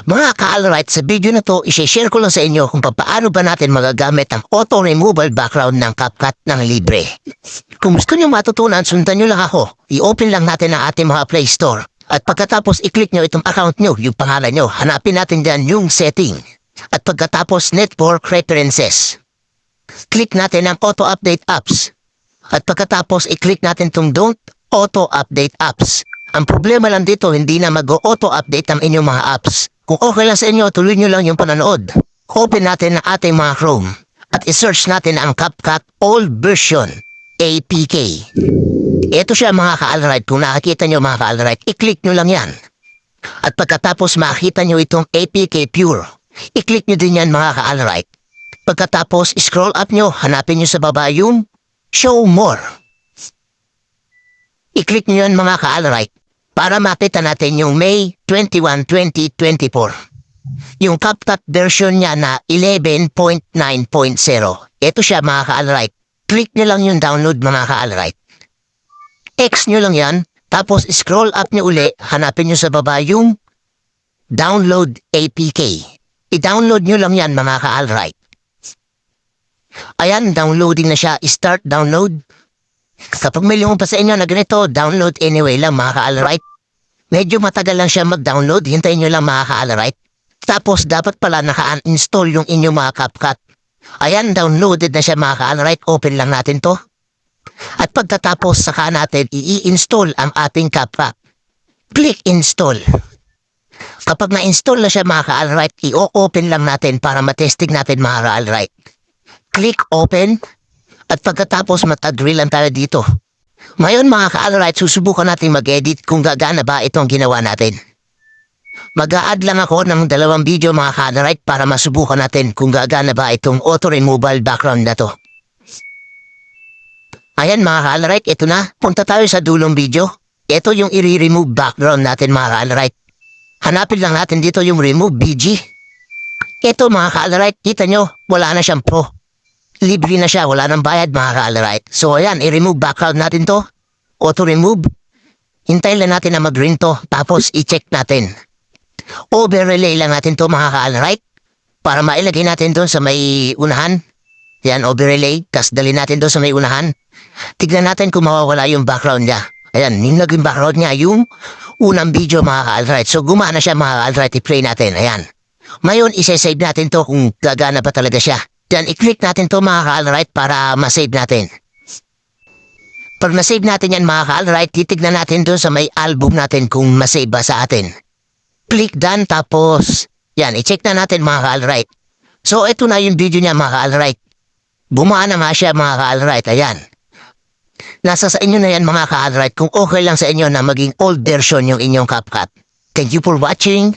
Mga ka-alright, sa video na to, isi-share ko lang sa inyo kung paano ba natin magagamit ang auto-removal background ng CapCut ng libre. Kung gusto nyo matutunan, sundan nyo lang ako. I-open lang natin ang ating mga Play Store. At pagkatapos i-click nyo itong account nyo, yung pangalan nyo, hanapin natin dyan yung setting. At pagkatapos network preferences. Click natin ang auto-update apps. At pagkatapos i-click natin itong don't auto-update apps. Ang problema lang dito, hindi na mag-auto-update ang inyong mga apps. Kung okay lang sa inyo, tuloy nyo lang yung pananood. Open natin ang ating mga Chrome at isearch natin ang CapCut Old Version APK. Ito siya mga ka-alright. Kung nakakita nyo mga ka-alright, i-click nyo lang yan. At pagkatapos makita nyo itong APK Pure, i-click nyo din yan mga ka-alright. Pagkatapos scroll up nyo, hanapin nyo sa baba yung Show More. I-click nyo yan mga ka-alright para makita natin yung May 21, 2024. Yung CapCut version niya na 11.9.0. Ito siya mga ka-alright. Click nyo lang yung download mga ka-alright. X nyo lang yan, tapos scroll up nyo uli, hanapin nyo sa baba yung Download APK. I-download nyo lang yan mga ka-alright. Ayan, downloading na siya. Start download. Kapag may lumabas sa inyo na ganito, download anyway lang mga ka-alright. Medyo matagal lang siya mag-download, hintayin nyo lang mga ka-alright. Tapos dapat pala naka-uninstall yung inyong mga CapCut. Ayan, downloaded na siya mga ka-alright, open lang natin to. At pagkatapos saka natin i-install ang ating CapCut. Click install. Kapag na-install na siya mga ka-alright, i-open lang natin para matesting natin mga ka-alright. Click open. At pagkatapos mag-agree lang tayo dito. Ngayon mga ka-alright, susubukan natin mag-edit kung gagana ba itong ginawa natin. Mag-a-add lang ako ng 2 video mga ka-alright para masubukan natin kung gagana ba itong auto-removal background na to. Ayan mga ka-alright, ito na. Punta tayo sa dulong video. Ito yung i-remove background natin mga ka-alright. Hanapin lang natin dito yung remove BG. Ito mga ka-alright, kita nyo, wala na siyang pro. Libre na siya, wala nang bayad mga ka-alright. So ayan, i-remove background natin to. Auto-remove. Hintayin lang natin na mag-green to, tapos i-check natin. Overlay lang natin to mga ka-alright. Para mailagay natin doon sa may unahan. Yan, overlay. Tapos dali natin doon sa may unahan. Tignan natin kung mawawala yung background niya. Ayan, yung naging background niya, yung unang video mga ka-alright. So gumana siya mga ka-alright, i-play natin. Ayan. Ngayon, isa-save natin to kung gagana ba talaga siya. Then, i-click natin to mga ka-alright para ma-save natin. Pag na-save natin yan mga ka-alright, titignan natin doon sa may album natin kung ma-save ba sa atin. Click done, tapos, yan, i-check na natin mga ka-alright. So, ito na yung video niya mga ka-alright. Bumaan na nga siya mga ka-alright, ayan. Nasa sa inyo na yan mga ka-alright kung okay lang sa inyo na maging old version yung inyong CapCut. Thank you for watching.